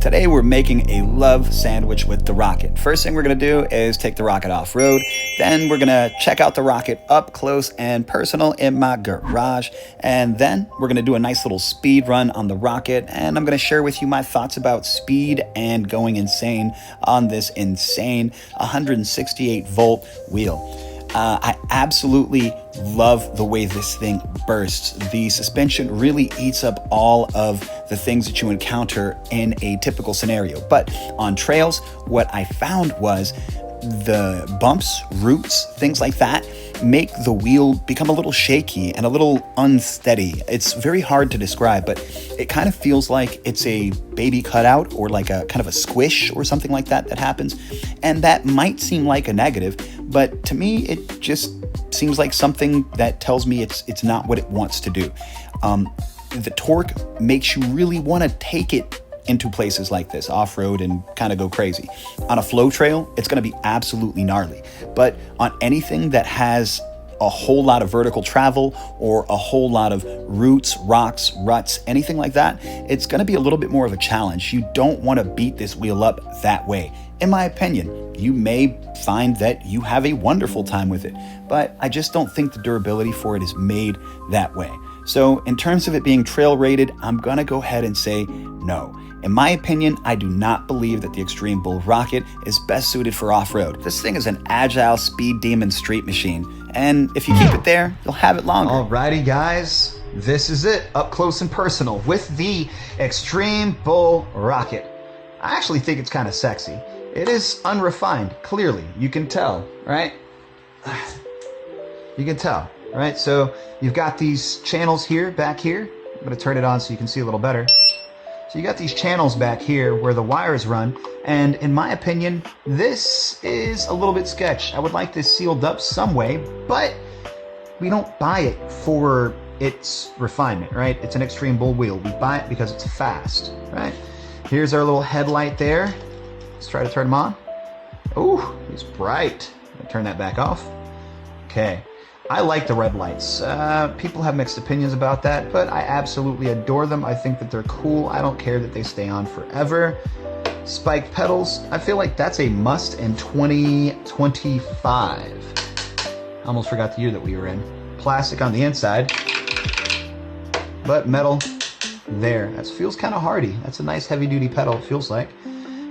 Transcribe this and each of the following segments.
Today we're making a love sandwich with the rocket. First thing we're gonna do is take the rocket off-road. Then we're gonna check out the rocket up close and personal in my garage. And then we're gonna do a nice little speed run on the rocket. And I'm gonna share with you my thoughts about speed and going insane on this insane 168 volt wheel. I absolutely love the way this thing bursts. The suspension really eats up all of the things that you encounter in a typical scenario. But on trails, what I found was the bumps, roots, things like that make the wheel become a little shaky and a little unsteady. It's very hard to describe, but it kind of feels like it's a baby cutout or like a kind of a squish or something like that happens. And that might seem like a negative, but to me, it just seems like something that tells me it's not what it wants to do. The torque makes you really want to take it into places like this, off-road, and kind of go crazy. On a flow trail, it's going to be absolutely gnarly. But on anything that has a whole lot of vertical travel or a whole lot of roots, rocks, ruts, anything like that, it's going to be a little bit more of a challenge. You don't want to beat this wheel up that way. In my opinion, you may find that you have a wonderful time with it, but I just don't think the durability for it is made that way. So in terms of it being trail rated, I'm going to go ahead and say no. In my opinion, I do not believe that the Extreme Bull Rocket is best suited for off-road. This thing is an agile speed demon street machine, and if you keep it there, you'll have it longer. Alrighty guys, this is it, up close and personal with the Extreme Bull Rocket. I actually think it's kind of sexy. It is unrefined, clearly, you can tell, right? You can tell, right? So you've got these channels here, back here. I'm gonna turn it on so you can see a little better. So you got these channels back here where the wires run, and in my opinion, this is a little bit sketch. I would like this sealed up some way, but we don't buy it for its refinement, right? It's an Extreme Bull wheel. We buy it because it's fast, right? Here's our little headlight there. Let's try to turn them on. Ooh, it's bright. Turn that back off. Okay. I like the red lights. People have mixed opinions about that, but I absolutely adore them. I think that they're cool. I don't care that they stay on forever. Spiked pedals, I feel like that's a must in 2025. I almost forgot the year that we were in. Plastic on the inside, but metal there. That feels kind of hardy. That's a nice heavy-duty pedal, it feels like.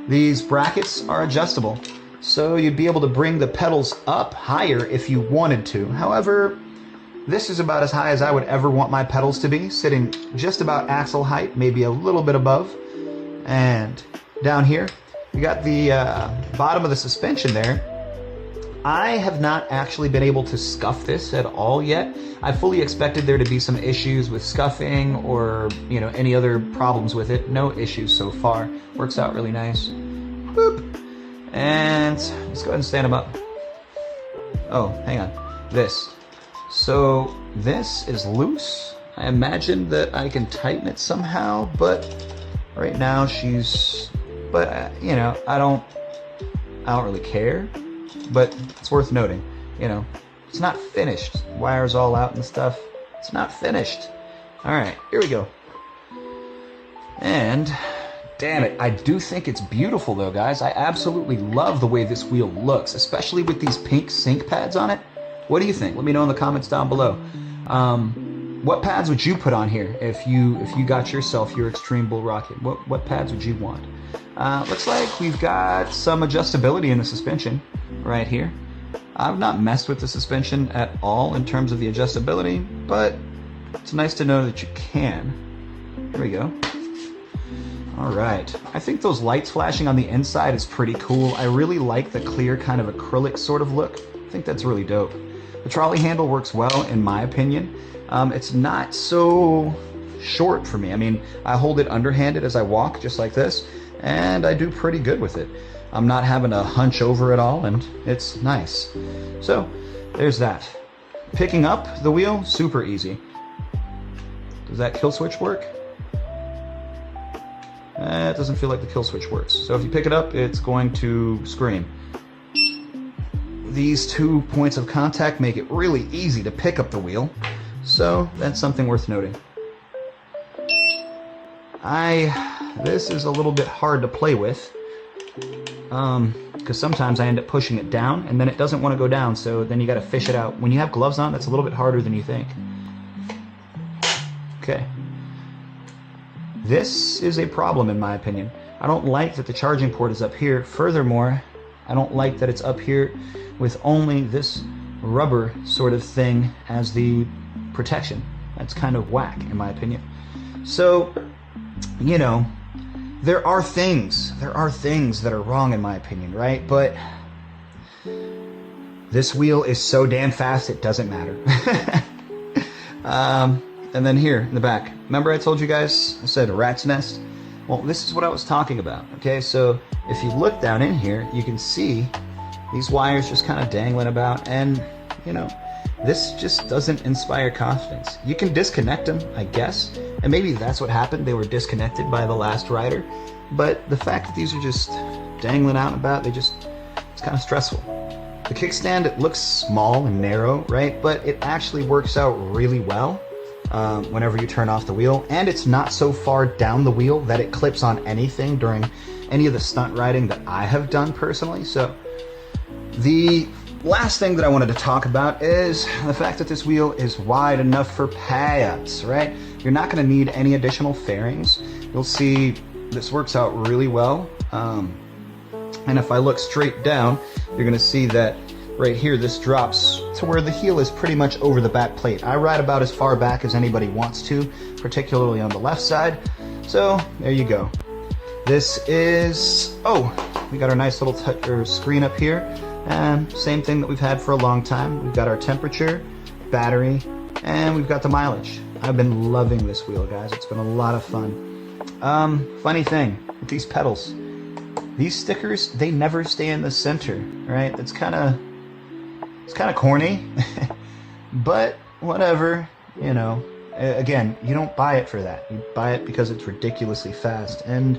These brackets are adjustable, so you'd be able to bring the pedals up higher if you wanted to. However, this is about as high as I would ever want my pedals to be, sitting just about axle height, maybe a little bit above. And down here, we got the bottom of the suspension there. I have not actually been able to scuff this at all yet. I fully expected there to be some issues with scuffing or, you know, any other problems with it. No issues so far. Works out really nice. Boop. And let's go ahead and stand them up. Oh, hang on. This. So this is loose. I imagine that I can tighten it somehow, but right now she's, you know, I don't really care, but it's worth noting, you know, it's not finished. Wires all out and stuff. It's not finished. All right, here we go. And damn it, I do think it's beautiful though, guys. I absolutely love the way this wheel looks, especially with these pink sync pads on it. What do you think? Let me know in the comments down below. What pads would you put on here if you got yourself your Extreme Bull Rocket? What pads would you want? Looks like we've got some adjustability in the suspension right here. I've not messed with the suspension at all in terms of the adjustability, but it's nice to know that you can. Here we go. All right, I think those lights flashing on the inside is pretty cool. I really like the clear kind of acrylic sort of look. I think that's really dope. The trolley handle works well in my opinion. It's not so short for me. I mean, I hold it underhanded as I walk just like this, and I do pretty good with it. I'm not having to hunch over at all, and it's nice. So there's that. Picking up the wheel, super easy. Does that kill switch work? It doesn't feel like the kill switch works. So if you pick it up, it's going to scream. These 2 points of contact make it really easy to pick up the wheel. So that's something worth noting. I this is a little bit hard to play with. Because sometimes I end up pushing it down and then it doesn't want to go down, so then you got to fish it out. When you have gloves on, that's a little bit harder than you think. Okay. This is a problem in my opinion. I don't like that the charging port is up here. Furthermore, I don't like that it's up here with only this rubber sort of thing as the protection. That's kind of whack in my opinion. So, you know, there are things that are wrong in my opinion, right? But this wheel is so damn fast it doesn't matter. And then here in the back, remember I told you guys, I said rat's nest? Well, this is what I was talking about, okay? So if you look down in here, you can see these wires just kind of dangling about, and you know, this just doesn't inspire confidence. You can disconnect them, I guess, and maybe that's what happened. They were disconnected by the last rider, but the fact that these are just dangling out and about, it's kind of stressful. The kickstand, it looks small and narrow, right? But it actually works out really well whenever you turn off the wheel, and it's not so far down the wheel that it clips on anything during any of the stunt riding that I have done personally. So the last thing that I wanted to talk about is the fact that this wheel is wide enough for pads, right? You're not going to need any additional fairings. You'll see this works out really well. And if I look straight down, you're going to see that right here, this drops to where the heel is pretty much over the back plate. I ride about as far back as anybody wants to, particularly on the left side. So there you go. This is, we got our nice little screen up here. Same thing that we've had for a long time. We've got our temperature, battery, and we've got the mileage. I've been loving this wheel, guys. It's been a lot of fun. Funny thing with these pedals, these stickers, they never stay in the center, right? It's kind of corny, but whatever, you know. Again, you don't buy it for that. You buy it because it's ridiculously fast, and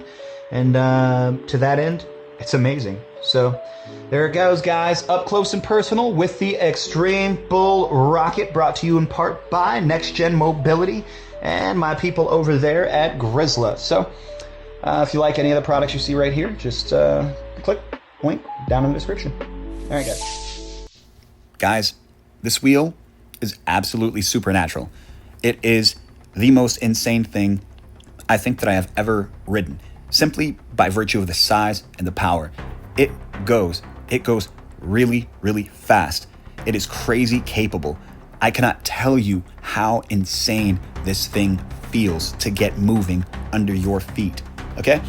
to that end, it's amazing. So there it goes, guys, up close and personal with the Extreme Bull Rocket, brought to you in part by Next Gen Mobility and my people over there at Grizzla. So if you like any of the products you see right here, just click link down in the description. All right, guys. Guys, this wheel is absolutely supernatural. It is the most insane thing I think that I have ever ridden, simply by virtue of the size and the power. It goes really, really fast. It is crazy capable. I cannot tell you how insane this thing feels to get moving under your feet, okay?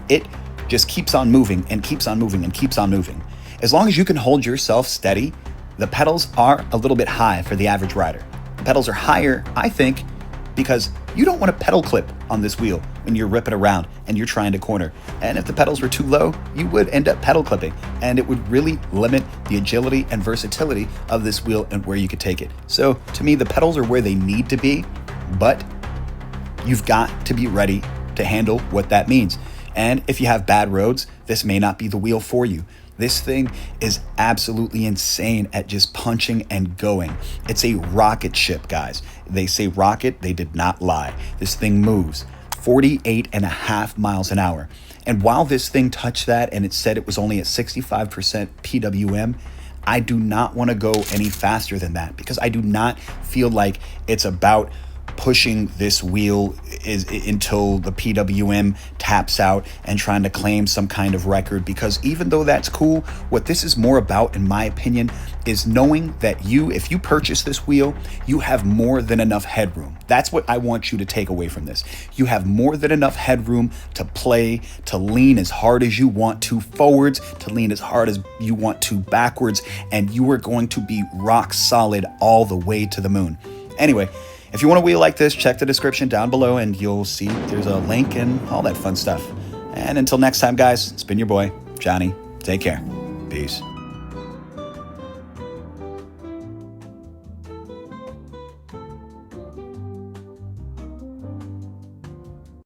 It just keeps on moving and keeps on moving and keeps on moving. As long as you can hold yourself steady, the pedals are a little bit high for the average rider. The pedals are higher, I think, because you don't want to pedal clip on this wheel when you're ripping around and you're trying to corner. And if the pedals were too low, you would end up pedal clipping, and it would really limit the agility and versatility of this wheel and where you could take it. So to me, the pedals are where they need to be, but you've got to be ready to handle what that means. And if you have bad roads, this may not be the wheel for you. This thing is absolutely insane at just punching and going. It's a rocket ship, guys. They say rocket, they did not lie. This thing moves 48.5 miles an hour. And while this thing touched that and it said it was only at 65% PWM, I do not want to go any faster than that, because I do not feel like it's about pushing this wheel until the PWM taps out and trying to claim some kind of record, because even though that's cool, what this is more about, in my opinion, is knowing that if you purchase this wheel, you have more than enough headroom. That's what I want you to take away from this. You have more than enough headroom to play, to lean as hard as you want to forwards, to lean as hard as you want to backwards, and you are going to be rock solid all the way to the moon. Anyway, if you want a wheel like this, check the description down below and you'll see there's a link and all that fun stuff. And until next time, guys, it's been your boy, Johnny. Take care. Peace.